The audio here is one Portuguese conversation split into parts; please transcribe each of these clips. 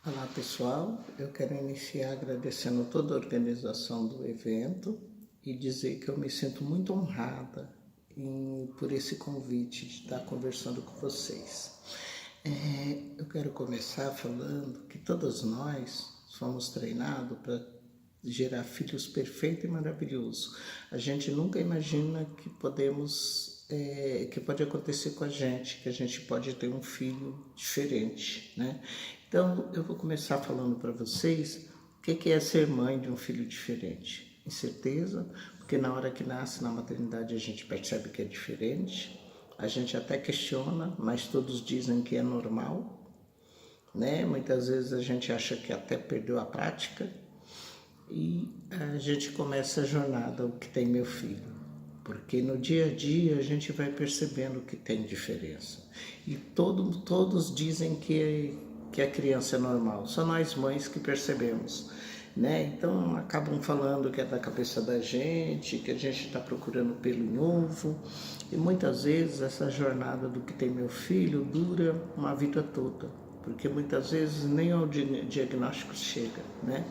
Olá pessoal, eu quero iniciar agradecendo toda a organização do evento e dizer que eu me sinto muito honrada por esse convite de estar conversando com vocês. Eu quero começar falando que todos nós somos treinados para gerar filhos perfeitos e maravilhosos. A gente nunca imagina que que pode acontecer com a gente, que a gente pode ter um filho diferente, né? Então, eu vou começar falando para vocês o que é ser mãe de um filho diferente. Incerteza, porque na hora que nasce na maternidade a gente percebe que é diferente, a gente até questiona, mas todos dizem que é normal, né? Muitas vezes a gente acha que até perdeu a prática e a gente começa a jornada, o que tem meu filho. Porque no dia a dia a gente vai percebendo que tem diferença. E todos dizem que a criança é normal, só nós mães que percebemos. Né? Então acabam falando que é da cabeça da gente, que a gente está procurando pelo em ovo. E muitas vezes essa jornada do que tem meu filho dura uma vida toda. Porque muitas vezes nem ao diagnóstico chega, né?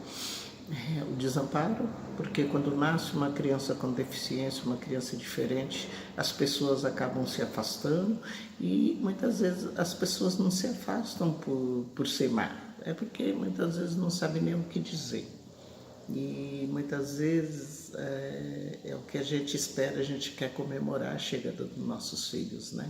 O desamparo, porque quando nasce uma criança com deficiência, uma criança diferente, as pessoas acabam se afastando e muitas vezes as pessoas não se afastam por ser má, é porque muitas vezes não sabem nem o que dizer. E muitas vezes é o que a gente espera, a gente quer comemorar a chegada dos nossos filhos, né?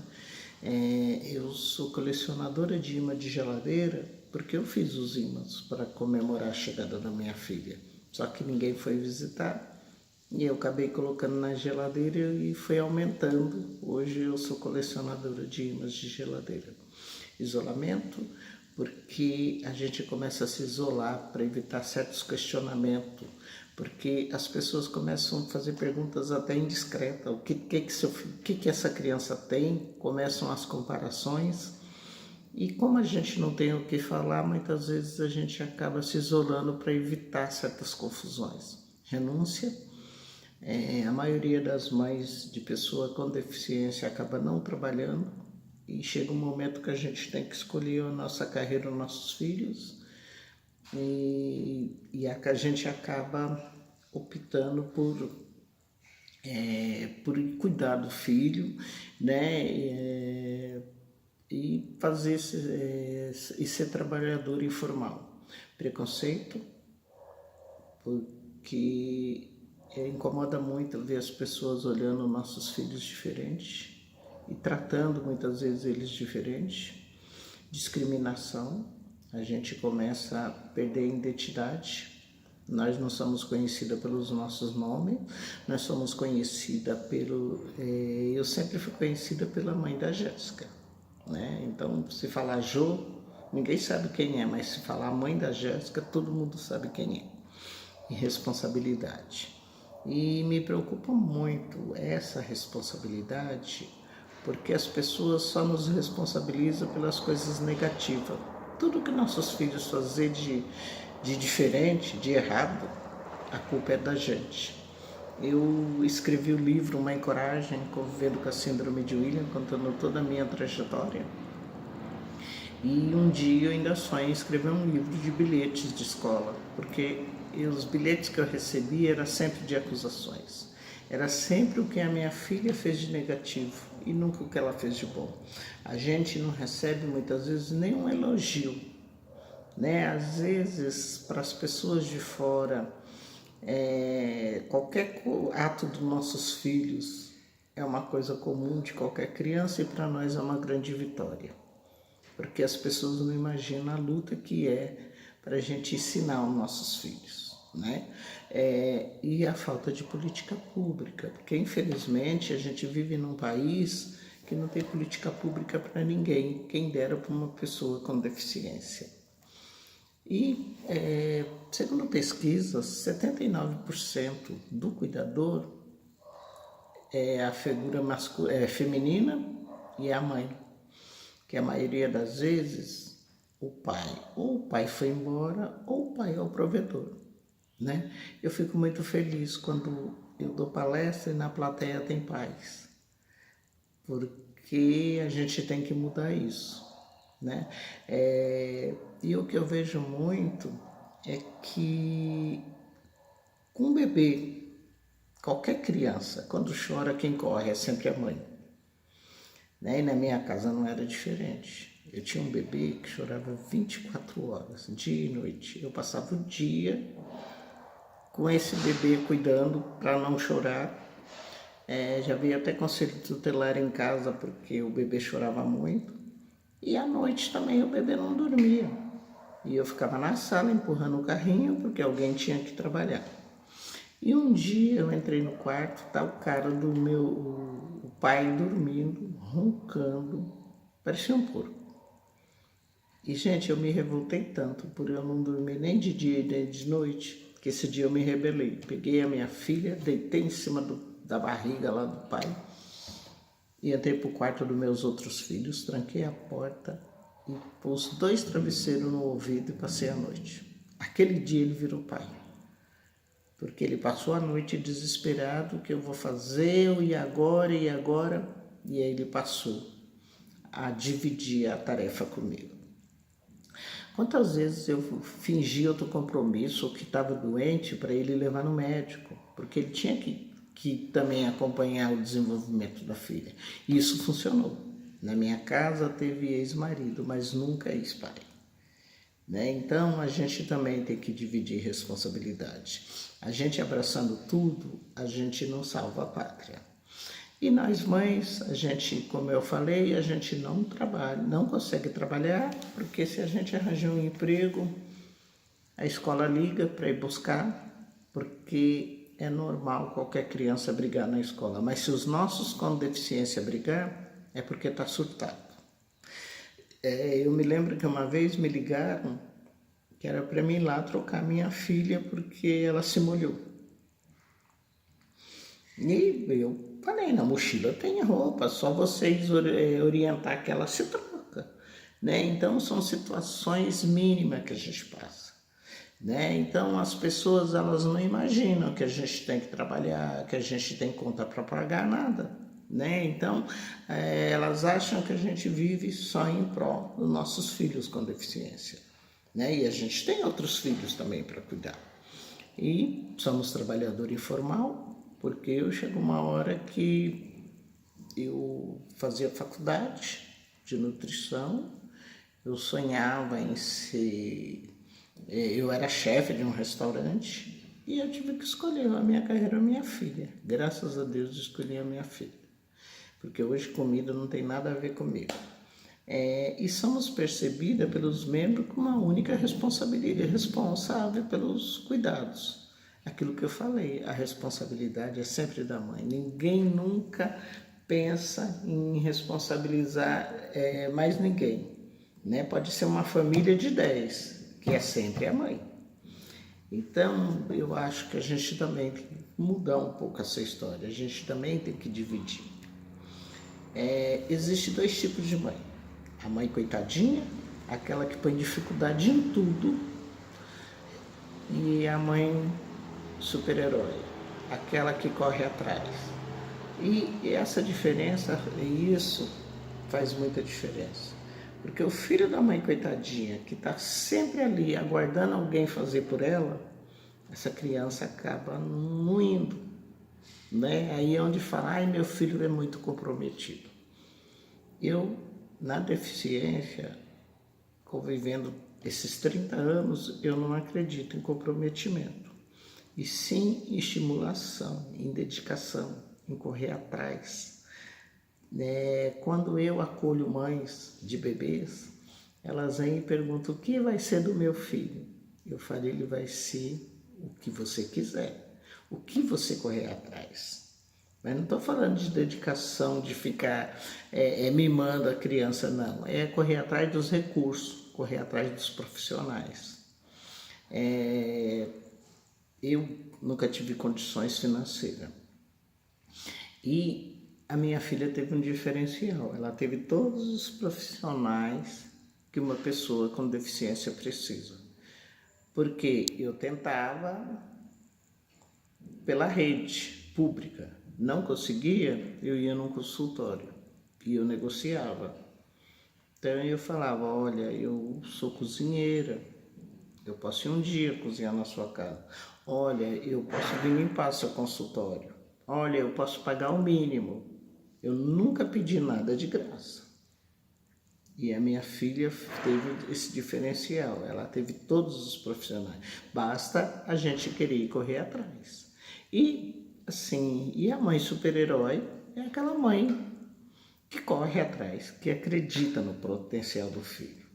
Eu sou colecionadora de imã de geladeira porque eu fiz os imãs para comemorar a chegada da minha filha. Só que ninguém foi visitar e eu acabei colocando na geladeira e foi aumentando. Hoje eu sou colecionadora de imãs de geladeira. Isolamento, porque a gente começa a se isolar para evitar certos questionamentos, porque as pessoas começam a fazer perguntas até indiscretas. O que essa criança tem? Começam as comparações. E como a gente não tem o que falar, muitas vezes a gente acaba se isolando para evitar certas confusões. Renúncia. A maioria das mães de pessoa com deficiência acaba não trabalhando e chega um momento que a gente tem que escolher a nossa carreira, os nossos filhos, e a gente acaba optando por cuidar do filho, né? E fazer e ser trabalhador informal. Preconceito, porque incomoda muito ver as pessoas olhando nossos filhos diferentes e tratando muitas vezes eles diferentes. Discriminação, a gente começa a perder a identidade. Nós não somos conhecidas pelos nossos nomes, nós somos conhecidas pelo... eu sempre fui conhecida pela mãe da Jéssica, né? Então, se falar Jô, ninguém sabe quem é, mas se falar mãe da Jéssica, todo mundo sabe quem é. E responsabilidade. E me preocupa muito essa responsabilidade, porque as pessoas só nos responsabilizam pelas coisas negativas. Tudo que nossos filhos fazem de diferente, de errado, a culpa é da gente. Eu escrevi o livro Mãe Coragem, convivendo com a síndrome de William, contando toda a minha trajetória. E um dia eu ainda sonho em escrever um livro de bilhetes de escola, porque os bilhetes que eu recebia eram sempre de acusações. Era sempre o que a minha filha fez de negativo e nunca o que ela fez de bom. A gente não recebe muitas vezes nenhum elogio, né? Às vezes, para as pessoas de fora, qualquer ato dos nossos filhos é uma coisa comum de qualquer criança e para nós é uma grande vitória. Porque as pessoas não imaginam a luta que é para a gente ensinar os nossos filhos, né? E a falta de política pública, porque infelizmente a gente vive num país que não tem política pública para ninguém, quem dera para uma pessoa com deficiência. E, segundo pesquisas, 79% do cuidador é a figura feminina e é a mãe. Que a maioria das vezes ou o pai foi embora, ou o pai é o provedor, né? Eu fico muito feliz quando eu dou palestra e na plateia tem pais, porque a gente tem que mudar isso, né? E eu que eu vejo muito é que com um bebê, qualquer criança, quando chora, quem corre é sempre a mãe. Né? E na minha casa não era diferente. Eu tinha um bebê que chorava 24 horas, dia e noite. Eu passava o dia com esse bebê cuidando para não chorar. Já vi até conselho tutelar em casa porque o bebê chorava muito. E à noite também o bebê não dormia. E eu ficava na sala empurrando o carrinho porque alguém tinha que trabalhar. E um dia eu entrei no quarto, tá o cara do o pai dormindo, roncando, parecia um porco. E, gente, eu me revoltei tanto por eu não dormir nem de dia nem de noite, que esse dia eu me rebelei. Peguei a minha filha, deitei em cima da barriga lá do pai e entrei pro quarto dos meus outros filhos, tranquei a porta e pus 2 travesseiros no ouvido e passei a noite. Aquele dia ele virou pai. Porque ele passou a noite desesperado, o que eu vou fazer, e agora, e agora? E aí ele passou a dividir a tarefa comigo. Quantas vezes eu fingi outro compromisso, ou que estava doente, para ele levar no médico, porque ele tinha que também acompanhar o desenvolvimento da filha. E isso funcionou. Na minha casa teve ex-marido, mas nunca ex-pai. Né? Então a gente também tem que dividir responsabilidade. A gente abraçando tudo, a gente não salva a pátria. E nós mães, a gente, como eu falei, a gente não trabalha, não consegue trabalhar, porque se a gente arranjar um emprego, a escola liga para ir buscar, porque é normal qualquer criança brigar na escola. Mas se os nossos com deficiência brigar, é porque está surtado. Eu me lembro que uma vez me ligaram que era para mim ir lá trocar minha filha porque ela se molhou. E eu falei, na mochila tem roupa, só vocês orientar que ela se troca. Né? Então são situações mínimas que a gente passa. Né? Então as pessoas elas não imaginam que a gente tem que trabalhar, que a gente tem conta para pagar, nada. Né? Então elas acham que a gente vive só em prol dos nossos filhos com deficiência. Né? E a gente tem outros filhos também para cuidar. E somos trabalhador informal, porque eu chego uma hora que eu fazia faculdade de nutrição, eu sonhava em ser... Eu era chefe de um restaurante e eu tive que escolher a minha carreira, a minha filha. Graças a Deus escolhi a minha filha, porque hoje comida não tem nada a ver comigo. E somos percebidas pelos membros com uma única responsabilidade, responsável pelos cuidados. Aquilo que eu falei, a responsabilidade é sempre da mãe. Ninguém nunca pensa em responsabilizar mais ninguém. Né? Pode ser uma família de 10, que é sempre a mãe. Então, eu acho que a gente também tem que mudar um pouco essa história. A gente também tem que dividir. Existem 2 tipos de mãe. A mãe coitadinha, aquela que põe dificuldade em tudo, e a mãe super-herói, aquela que corre atrás. E essa diferença, isso faz muita diferença. Porque o filho da mãe coitadinha, que está sempre ali aguardando alguém fazer por ela, essa criança acaba não indo. Né? Aí é onde fala, ai, meu filho é muito comprometido. Eu, na deficiência, convivendo esses 30 anos, eu não acredito em comprometimento, e sim em estimulação, em dedicação, em correr atrás. Quando eu acolho mães de bebês, elas vêm e perguntam o que vai ser do meu filho. Eu falei, ele vai ser o que você quiser, o que você correr atrás. Mas não estou falando de dedicação, de ficar mimando a criança, não. É correr atrás dos recursos, correr atrás dos profissionais. Eu nunca tive condições financeiras. E a minha filha teve um diferencial. Ela teve todos os profissionais que uma pessoa com deficiência precisa. Porque eu tentava pela rede pública. Não conseguia, eu ia num consultório e eu negociava. Então eu falava, olha, eu sou cozinheira, eu posso ir um dia cozinhar na sua casa. Olha, eu posso vir limpar seu consultório. Olha, eu posso pagar o mínimo. Eu nunca pedi nada de graça. E a minha filha teve esse diferencial, ela teve todos os profissionais. Basta a gente querer correr atrás. E assim, e a mãe super-herói é aquela mãe que corre atrás, que acredita no potencial do filho,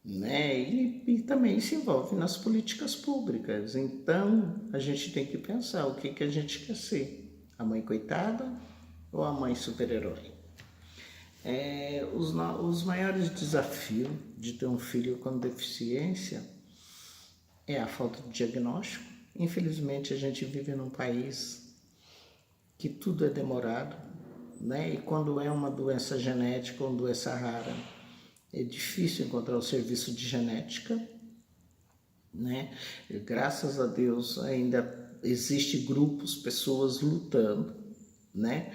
né? E também se envolve nas políticas públicas. Então, a gente tem que pensar o que a gente quer ser, a mãe coitada ou a mãe super-herói. Os maiores desafios de ter um filho com deficiência é a falta de diagnóstico. Infelizmente, a gente vive num país que tudo é demorado, né? E quando é uma doença genética ou uma doença rara, é difícil encontrar o serviço de genética, né? E, graças a Deus ainda existe grupos, pessoas lutando, né?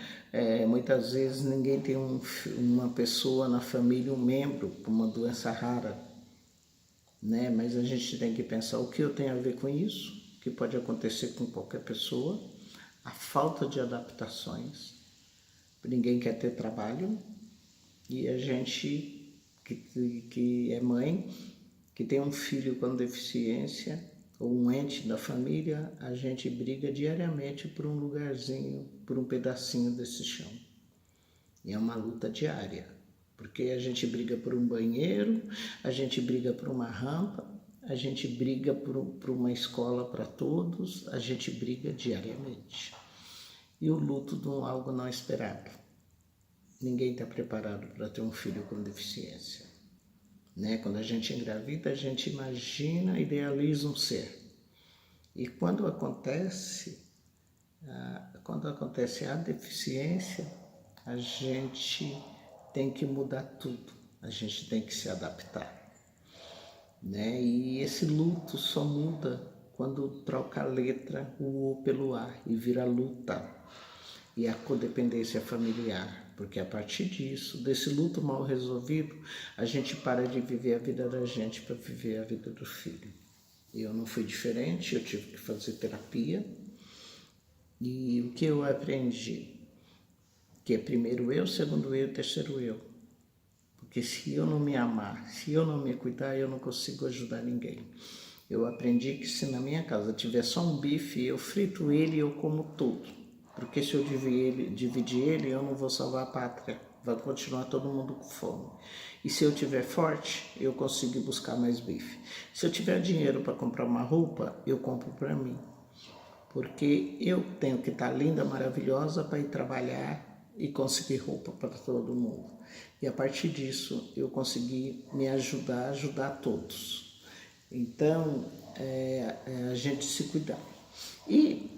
Muitas vezes ninguém tem uma pessoa na família, um membro com uma doença rara, né? Mas a gente tem que pensar o que eu tenho a ver com isso, que pode acontecer com qualquer pessoa, a falta de adaptações. Ninguém quer ter trabalho e a gente que é mãe, que tem um filho com deficiência ou um ente da família, a gente briga diariamente por um lugarzinho, por um pedacinho desse chão. E é uma luta diária, porque a gente briga por um banheiro, a gente briga por uma rampa, a gente briga por uma escola para todos, a gente briga diariamente. E o luto de algo não esperado. Ninguém está preparado para ter um filho com deficiência, né? Quando a gente engravida, a gente imagina, idealiza um ser. E quando acontece a deficiência, a gente tem que mudar tudo, a gente tem que se adaptar, né? E esse luto só muda quando troca a letra, o O pelo A, e vira luta. E a codependência familiar, porque a partir disso, desse luto mal resolvido, a gente para de viver a vida da gente para viver a vida do filho. Eu não fui diferente, eu tive que fazer terapia. E o que eu aprendi? Que é primeiro eu, segundo eu, terceiro eu. Porque se eu não me amar, se eu não me cuidar, eu não consigo ajudar ninguém. Eu aprendi que se na minha casa tiver só um bife, eu frito ele e eu como tudo. Porque se eu dividir ele, eu não vou salvar a pátria. Vai continuar todo mundo com fome. E se eu tiver forte, eu consigo buscar mais bife. Se eu tiver dinheiro para comprar uma roupa, eu compro para mim. Porque eu tenho que estar linda, maravilhosa para ir trabalhar e conseguir roupa para todo mundo. E a partir disso, eu consegui me ajudar todos. Então, a gente se cuidar. E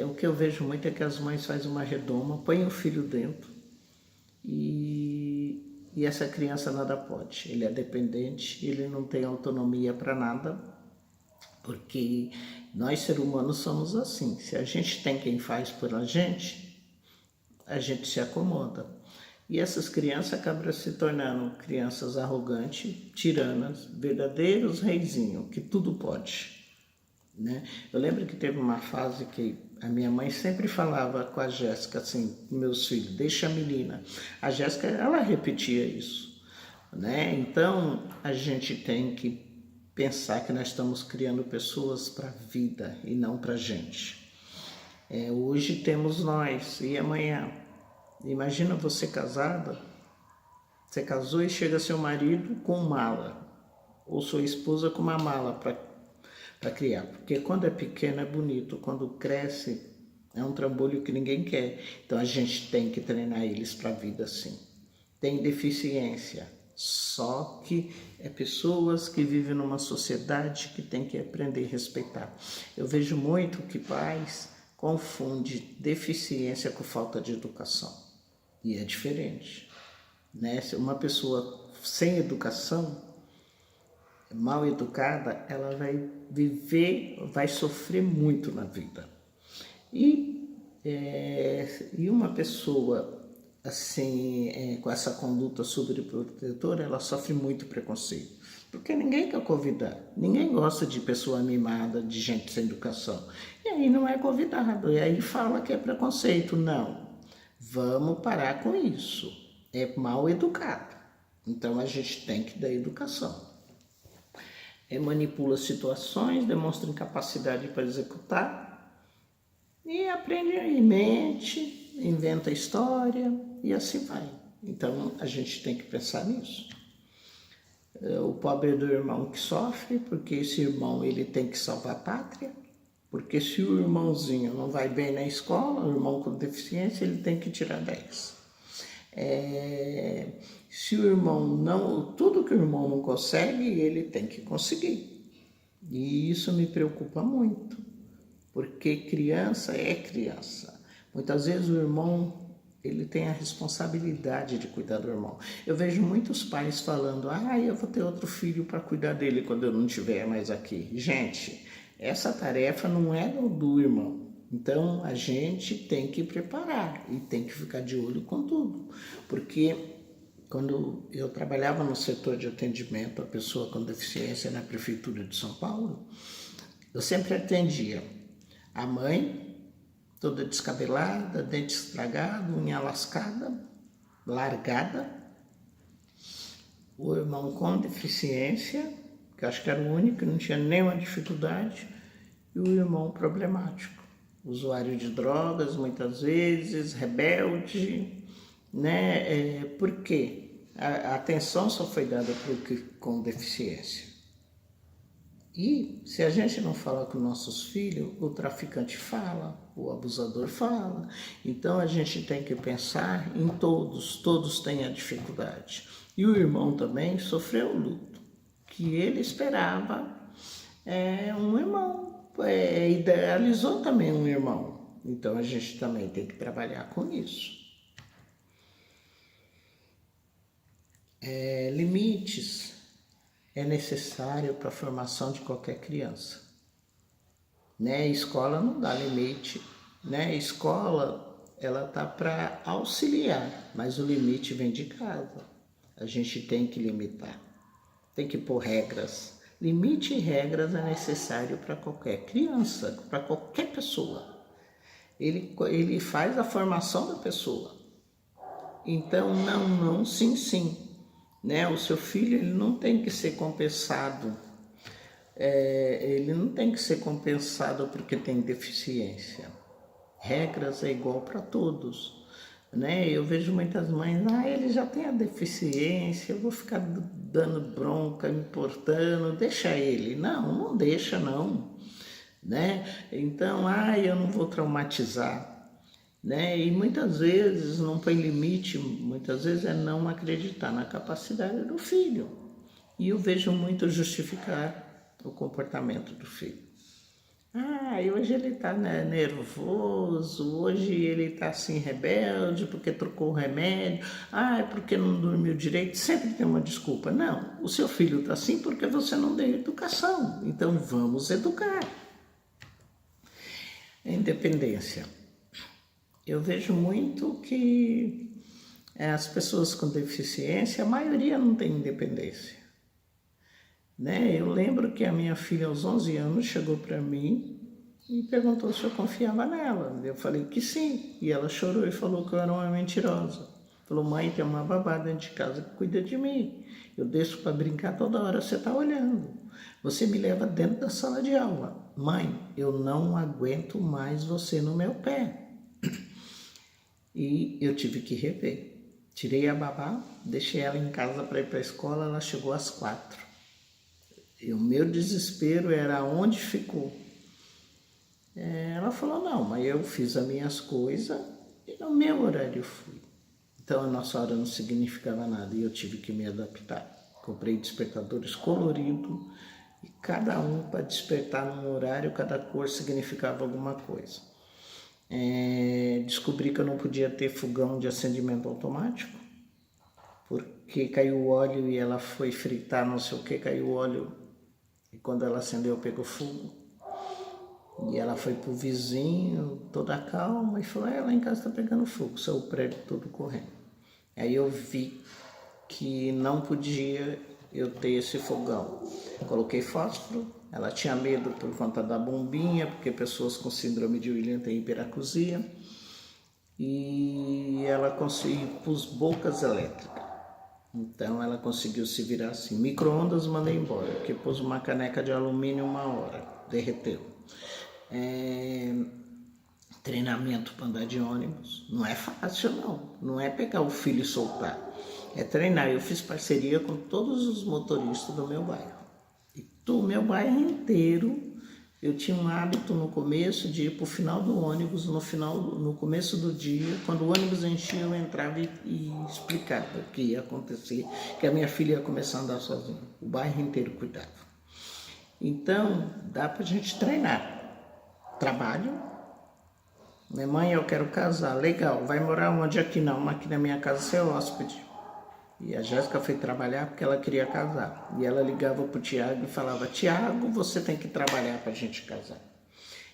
o que eu vejo muito é que as mães fazem uma redoma, põem o filho dentro e essa criança nada pode. Ele é dependente, ele não tem autonomia para nada, porque nós seres humanos somos assim. Se a gente tem quem faz por a gente se acomoda. E essas crianças acabam se tornando crianças arrogantes, tiranas, verdadeiros reizinhos, que tudo pode. Né? Eu lembro que teve uma fase que a minha mãe sempre falava com a Jéssica assim, meus filhos, deixa a menina. A Jéssica, ela repetia isso, né? Então, a gente tem que pensar que nós estamos criando pessoas para a vida e não para a gente. Hoje temos nós e amanhã. Imagina você casada, você casou e chega seu marido com mala, ou sua esposa com uma mala para criar, porque quando é pequeno é bonito, quando cresce é um trambolho que ninguém quer. Então a gente tem que treinar eles para a vida assim. Tem deficiência, só que é pessoas que vivem numa sociedade que tem que aprender a respeitar. Eu vejo muito que pais confundem deficiência com falta de educação, e é diferente, né? Se uma pessoa sem educação, mal educada, ela vai vai sofrer muito na vida. E uma pessoa assim, com essa conduta sobreprotetora, ela sofre muito preconceito. Porque ninguém quer convidar, ninguém gosta de pessoa mimada, de gente sem educação. E aí não é convidado, e aí fala que é preconceito. Não, vamos parar com isso. É mal educado. Então a gente tem que dar educação. Manipula situações, demonstra incapacidade para executar e aprende e mente, inventa história e assim vai. Então a gente tem que pensar nisso. O pobre é do irmão que sofre, porque esse irmão ele tem que salvar a pátria, porque se o irmãozinho não vai bem na escola, o irmão com deficiência, ele tem que tirar 10. Se o irmão não, tudo que o irmão não consegue, ele tem que conseguir. E isso me preocupa muito, porque criança é criança. Muitas vezes o irmão, ele tem a responsabilidade de cuidar do irmão. Eu vejo muitos pais falando, eu vou ter outro filho para cuidar dele quando eu não estiver mais aqui. Gente, essa tarefa não é do irmão. Então, a gente tem que preparar e tem que ficar de olho com tudo. Porque quando eu trabalhava no setor de atendimento à pessoa com deficiência na Prefeitura de São Paulo, eu sempre atendia a mãe, toda descabelada, dente estragado, unha lascada, largada, o irmão com deficiência, que eu acho que era o único, que não tinha nenhuma dificuldade, e o irmão problemático, usuário de drogas muitas vezes, rebelde, né? Por quê? A atenção só foi dada para o que com deficiência. E se a gente não fala com nossos filhos, o traficante fala, o abusador fala. Então a gente tem que pensar em todos têm a dificuldade. E o irmão também sofreu o luto, que ele esperava um irmão, idealizou também um irmão. Então a gente também tem que trabalhar com isso. Limites é necessário para a formação de qualquer criança. Né? Escola não dá limite, né? Escola, ela tá para auxiliar, mas o limite vem de casa. A gente tem que limitar, tem que pôr regras. Limite e regras é necessário para qualquer criança, para qualquer pessoa. Ele faz a formação da pessoa. Então, não, sim, sim. Né? O seu filho ele não tem que ser compensado. Ele não tem que ser compensado porque tem deficiência. Regras é igual para todos. Né? Eu vejo muitas mães, ele já tem a deficiência, eu vou ficar dando bronca, me importando, deixa ele. Não deixa não. Né? Então, eu não vou traumatizar. Né? E muitas vezes não põe limite, muitas vezes é não acreditar na capacidade do filho. E eu vejo muito justificar o comportamento do filho. Hoje ele está nervoso, hoje ele está assim rebelde porque trocou o remédio, porque não dormiu direito, sempre tem uma desculpa. Não, o seu filho está assim porque você não deu educação, então vamos educar. Independência. Eu vejo muito que as pessoas com deficiência, a maioria não tem independência. Né? Eu lembro que a minha filha, aos 11 anos, chegou para mim e perguntou se eu confiava nela. Eu falei que sim. E ela chorou e falou que eu era uma mentirosa. Falou, mãe, tem uma babá dentro de casa que cuida de mim. Eu desço para brincar toda hora, você está olhando. Você me leva dentro da sala de aula. Mãe, eu não aguento mais você no meu pé. E eu tive que rever. Tirei a babá, deixei ela em casa para ir para a escola, ela chegou às 4. E o meu desespero era onde ficou. Ela falou, não, mas eu fiz as minhas coisas e no meu horário eu fui. Então a nossa hora não significava nada e eu tive que me adaptar. Comprei despertadores coloridos e cada um para despertar num horário, cada cor significava alguma coisa. Descobri que eu não podia ter fogão de acendimento automático, porque caiu o óleo e ela foi fritar não sei o que, caiu o óleo e quando ela acendeu pegou fogo. E ela foi pro vizinho, toda calma, e falou, lá em casa tá pegando fogo, saiu o prédio todo correndo. Aí eu vi que não podia eu ter esse fogão. Coloquei fósforo, ela tinha medo por conta da bombinha, porque pessoas com síndrome de Williams têm hiperacusia. E ela conseguiu, pus bocas elétricas. Então ela conseguiu se virar assim. Micro-ondas mandei embora, porque pus uma caneca de alumínio 1 hora, derreteu. Treinamento para andar de ônibus não é fácil, não é pegar o filho e soltar, é treinar. Eu fiz parceria com todos os motoristas do meu bairro, e do meu bairro inteiro. Eu tinha um hábito no começo de ir para o final do ônibus, no começo do dia, quando o ônibus enchia, eu entrava e explicava o que ia acontecer, que a minha filha ia começar a andar sozinha. O bairro inteiro cuidava. Então, dá para a gente treinar. Trabalho. Minha mãe, eu quero casar. Legal, vai morar onde? Aqui não, aqui na minha casa você é hóspede. E a Jéssica foi trabalhar porque ela queria casar. E ela ligava pro Tiago e falava, Tiago, você tem que trabalhar pra gente casar.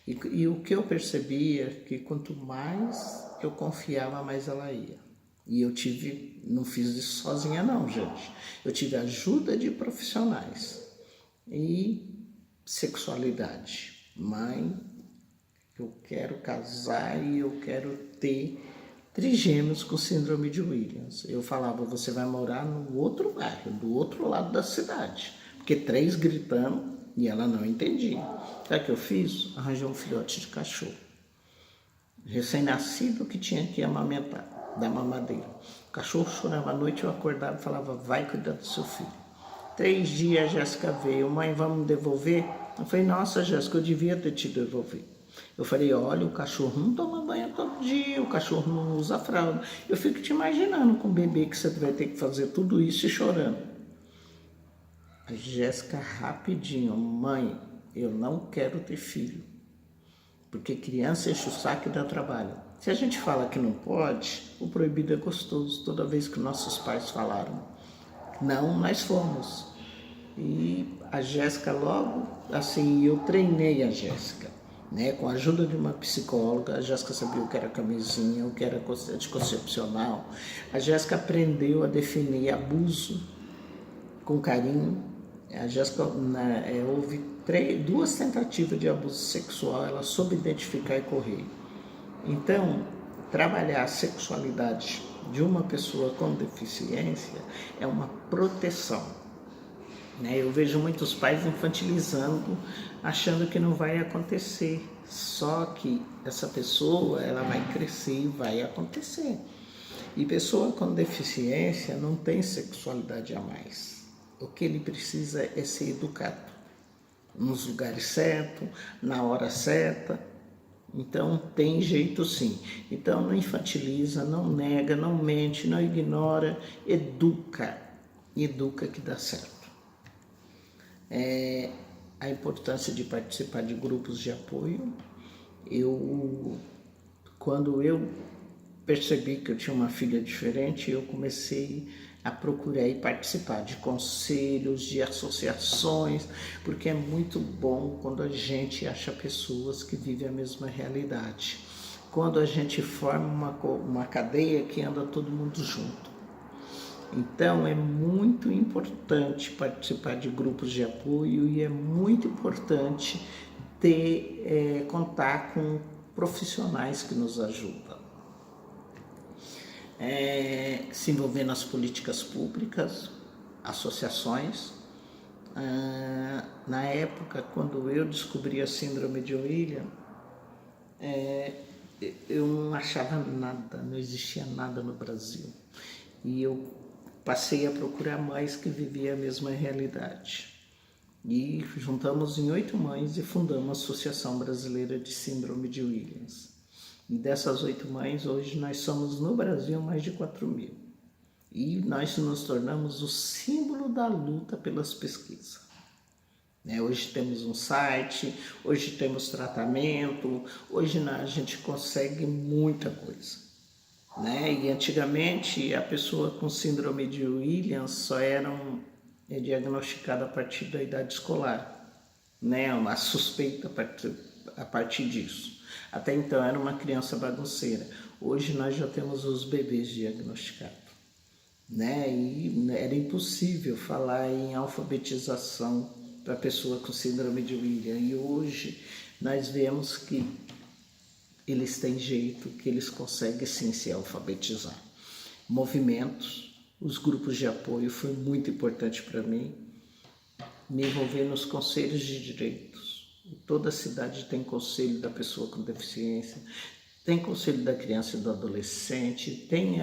E o que eu percebia é que quanto mais eu confiava, mais ela ia. E eu não fiz isso sozinha não, gente. Eu tive ajuda de profissionais. E sexualidade. Mãe, eu quero casar e eu quero ter trigêmeos com síndrome de Williams. Eu falava, você vai morar no outro bairro, do outro lado da cidade. Porque 3 gritando e ela não entendia. Sabe o que eu fiz? Arranjei um filhote de cachorro. Recém-nascido que tinha que amamentar, dar mamadeira. O cachorro chorava à noite, eu acordava e falava, vai cuidar do seu filho. 3 dias a Jéssica veio, mãe, vamos me devolver? Eu falei, nossa, Jéssica, eu devia ter te devolvido. Eu falei, olha, o cachorro não toma banho todo dia, o cachorro não usa fralda. Eu fico te imaginando com o bebê que você vai ter que fazer tudo isso e chorando. A Jéssica rapidinho, mãe, eu não quero ter filho, porque criança enche o saco e dá trabalho. Se a gente fala que não pode, o proibido é gostoso. Toda vez que nossos pais falaram, não, nós fomos. E a Jéssica logo, assim, eu treinei a Jéssica. Né, com a ajuda de uma psicóloga, a Jéssica sabia o que era camisinha, o que era anticoncepcional. A Jéssica aprendeu a definir abuso com carinho. A Jéssica, houve 2 tentativas de abuso sexual, ela soube identificar e correr. Então, trabalhar a sexualidade de uma pessoa com deficiência é uma proteção. Eu vejo muitos pais infantilizando, achando que não vai acontecer. Só que essa pessoa, ela vai crescer e vai acontecer. E pessoa com deficiência não tem sexualidade a mais. O que ele precisa é ser educado, nos lugares certos, na hora certa. Então tem jeito sim. Então não infantiliza, não nega, não mente, não ignora, educa. Educa que dá certo. A importância de participar de grupos de apoio. Quando eu percebi que eu tinha uma filha diferente, eu comecei a procurar e participar de conselhos, de associações, porque é muito bom quando a gente acha pessoas que vivem a mesma realidade. Quando a gente forma uma cadeia que anda todo mundo junto. Então, é muito importante participar de grupos de apoio e é muito importante contar com profissionais que nos ajudam. Se envolver nas políticas públicas, associações. Na época, quando eu descobri a síndrome de Williams, eu não achava nada, não existia nada no Brasil. E eu passei a procurar mães que viviam a mesma realidade. E juntamos em 8 mães e fundamos a Associação Brasileira de Síndrome de Williams. E dessas 8 mães, hoje nós somos no Brasil mais de 4.000. E nós nos tornamos o símbolo da luta pelas pesquisas. Hoje temos um site, hoje temos tratamento, hoje a gente consegue muita coisa. E antigamente a pessoa com síndrome de Williams só era diagnosticada a partir da idade escolar. né, uma suspeita a partir disso. Até então era uma criança bagunceira. Hoje nós já temos os bebês diagnosticados, né? E era impossível falar em alfabetização para pessoa com síndrome de William. E hoje nós vemos que eles têm jeito, que eles conseguem sim se alfabetizar. Movimentos, os grupos de apoio foi muito importante para mim. Me envolver nos conselhos de direitos. Toda cidade tem conselho da pessoa com deficiência, tem conselho da criança e do adolescente, tem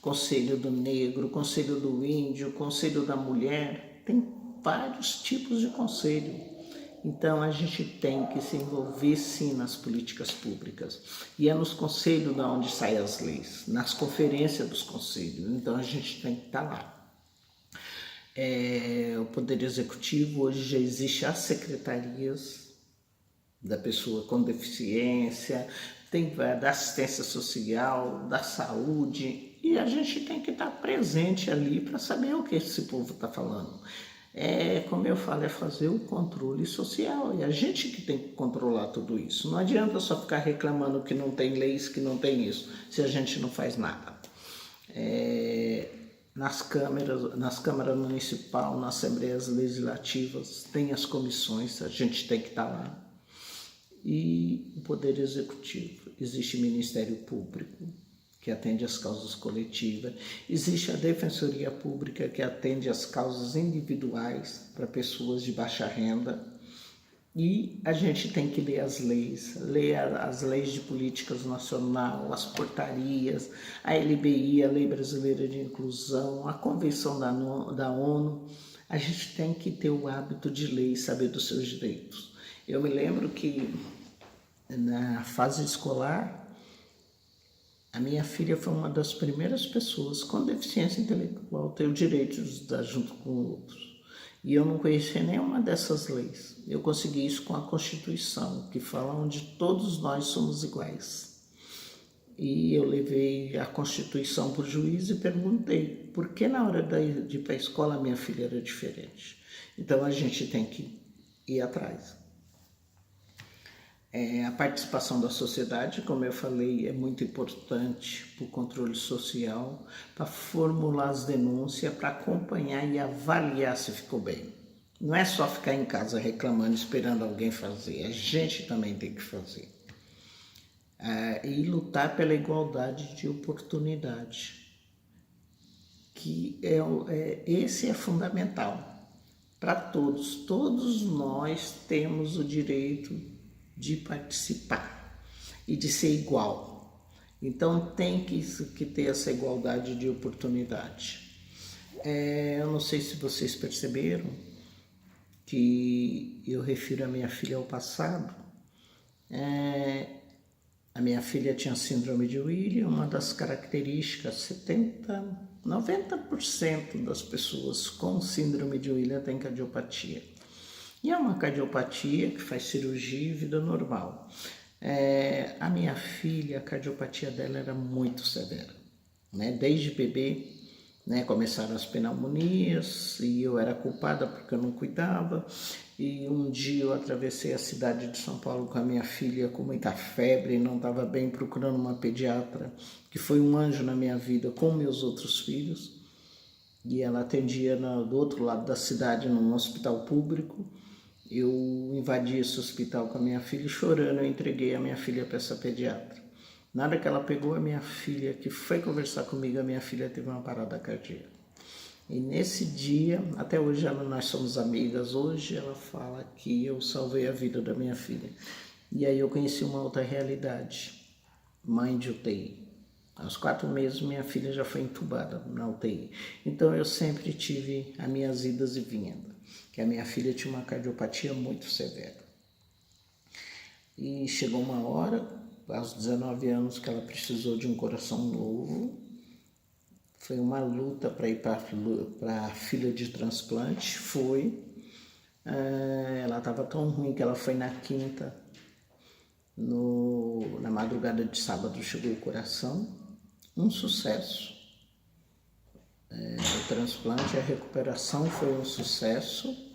conselho do negro, conselho do índio, conselho da mulher, tem vários tipos de conselho. Então a gente tem que se envolver sim nas políticas públicas. E é nos conselhos da onde saem as leis, nas conferências dos conselhos. Então a gente tem que estar lá. O Poder Executivo, hoje já existe as secretarias da pessoa com deficiência, tem da assistência social, da saúde, e a gente tem que estar presente ali para saber o que esse povo está falando. Como eu falo, é fazer o controle social, e a gente que tem que controlar tudo isso. Não adianta só ficar reclamando que não tem leis, que não tem isso, se a gente não faz nada. Nas câmaras municipal, nas assembleias legislativas, tem as comissões, a gente tem que estar lá. E o Poder Executivo, existe o Ministério Público, que atende às causas coletivas, existe a Defensoria Pública, que atende às causas individuais para pessoas de baixa renda, e a gente tem que ler as leis de políticas nacional, as portarias, a LBI, a Lei Brasileira de Inclusão, a Convenção da ONU. A gente tem que ter o hábito de ler e saber dos seus direitos. Eu me lembro que na fase escolar, a minha filha foi uma das primeiras pessoas com deficiência intelectual a ter o direito de estudar junto com outros. E eu não conhecia nenhuma dessas leis. Eu consegui isso com a Constituição, que fala onde todos nós somos iguais. E eu levei a Constituição para o juiz e perguntei por que na hora de ir para a escola minha filha era diferente. Então a gente tem que ir atrás. A participação da sociedade, como eu falei, é muito importante para o controle social, para formular as denúncias, para acompanhar e avaliar se ficou bem. Não é só ficar em casa reclamando, esperando alguém fazer, a gente também tem que fazer. E lutar pela igualdade de oportunidade, que esse é fundamental para todos. Todos nós temos o direito de participar e de ser igual. Então tem que ter essa igualdade de oportunidade. Eu não sei se vocês perceberam que eu refiro a minha filha ao passado. A minha filha tinha síndrome de William, uma das características, 90% das pessoas com síndrome de William têm cardiopatia. E é uma cardiopatia que faz cirurgia e vida normal. A minha filha, a cardiopatia dela era muito severa, né? Desde bebê, né, começaram as pneumonias e eu era culpada porque eu não cuidava. E um dia eu atravessei a cidade de São Paulo com a minha filha com muita febre, não estava bem, procurando uma pediatra, que foi um anjo na minha vida com meus outros filhos. E ela atendia do outro lado da cidade, num hospital público. Eu invadi esse hospital com a minha filha e chorando eu entreguei a minha filha para essa pediatra. Na hora que ela pegou a minha filha, que foi conversar comigo, a minha filha teve uma parada cardíaca. E nesse dia, até hoje nós somos amigas, hoje ela fala que eu salvei a vida da minha filha. E aí eu conheci uma outra realidade, mãe de UTI. Aos 4 meses minha filha já foi entubada na UTI. Então eu sempre tive as minhas idas e vindas, que a minha filha tinha uma cardiopatia muito severa. E chegou uma hora, aos 19 anos, que ela precisou de um coração novo. Foi uma luta para ir para a fila de transplante, ela estava tão ruim que ela foi na quinta, na madrugada de sábado chegou o coração, um sucesso. O transplante, a recuperação foi um sucesso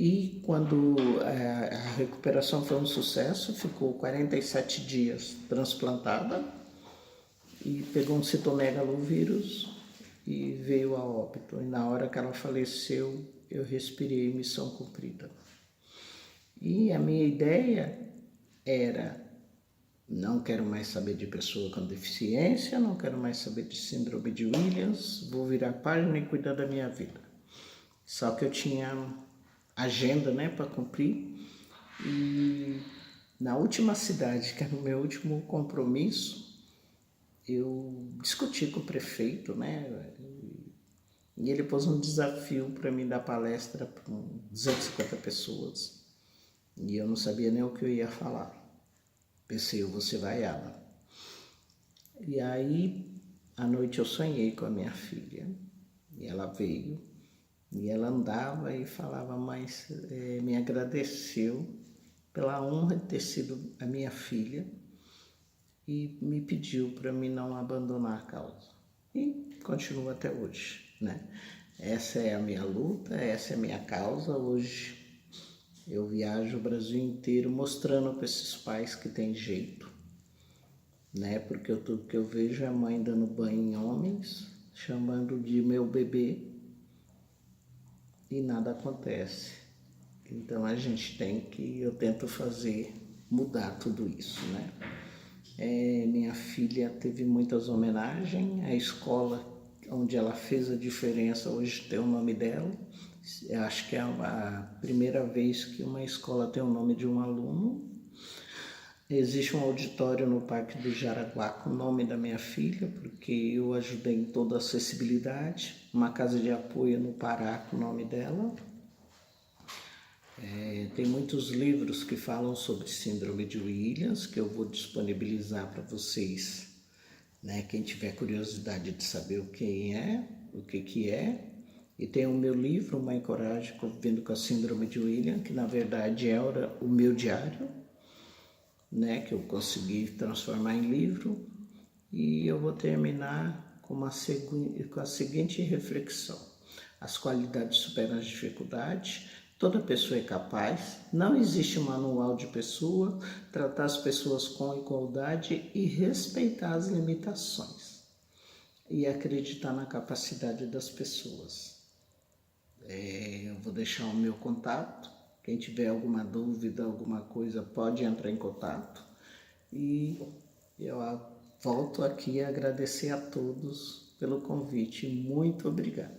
E quando a recuperação foi um sucesso, ficou 47 dias transplantada e pegou um citomegalovírus e veio a óbito. E na hora que ela faleceu, eu respirei missão cumprida. E a minha ideia era: não quero mais saber de pessoa com deficiência, não quero mais saber de síndrome de Williams, vou virar página e cuidar da minha vida. Só que eu tinha agenda, né, para cumprir, e na última cidade, que era o meu último compromisso, eu discuti com o prefeito, né, e ele pôs um desafio para mim dar palestra para 250 pessoas, e eu não sabia nem o que eu ia falar. Pensei, eu vou ser vaiada. E aí, à noite eu sonhei com a minha filha, e ela veio, e ela andava e falava, mas me agradeceu pela honra de ter sido a minha filha e me pediu para mim não abandonar a causa. E continuo até hoje, né? Essa é a minha luta, essa é a minha causa. Hoje eu viajo o Brasil inteiro mostrando para esses pais que tem jeito, né? Porque tudo que eu vejo é a mãe dando banho em homens, chamando de meu bebê, e nada acontece. Então a gente eu tento fazer, mudar tudo isso, né? Minha filha teve muitas homenagens, a escola onde ela fez a diferença hoje tem o nome dela. Eu acho que é a primeira vez que uma escola tem o nome de um aluno. Existe um auditório no Parque do Jaraguá com o nome da minha filha, porque eu ajudei em toda a acessibilidade. Uma casa de apoio no Pará com o nome dela. Tem muitos livros que falam sobre síndrome de Williams, que eu vou disponibilizar para vocês, né? Quem tiver curiosidade de saber o que é. E tem o meu livro, Mãe Coragem, Convivendo com a Síndrome de Williams, que na verdade era o meu diário, né? Que eu consegui transformar em livro. E eu vou terminar com a seguinte reflexão: as qualidades superam as dificuldades. Toda pessoa é capaz, não existe manual de pessoa, tratar as pessoas com igualdade e respeitar as limitações. E acreditar na capacidade das pessoas. Eu vou deixar o meu contato, quem tiver alguma dúvida, alguma coisa, pode entrar em contato. E eu volto aqui a agradecer a todos pelo convite. Muito obrigado.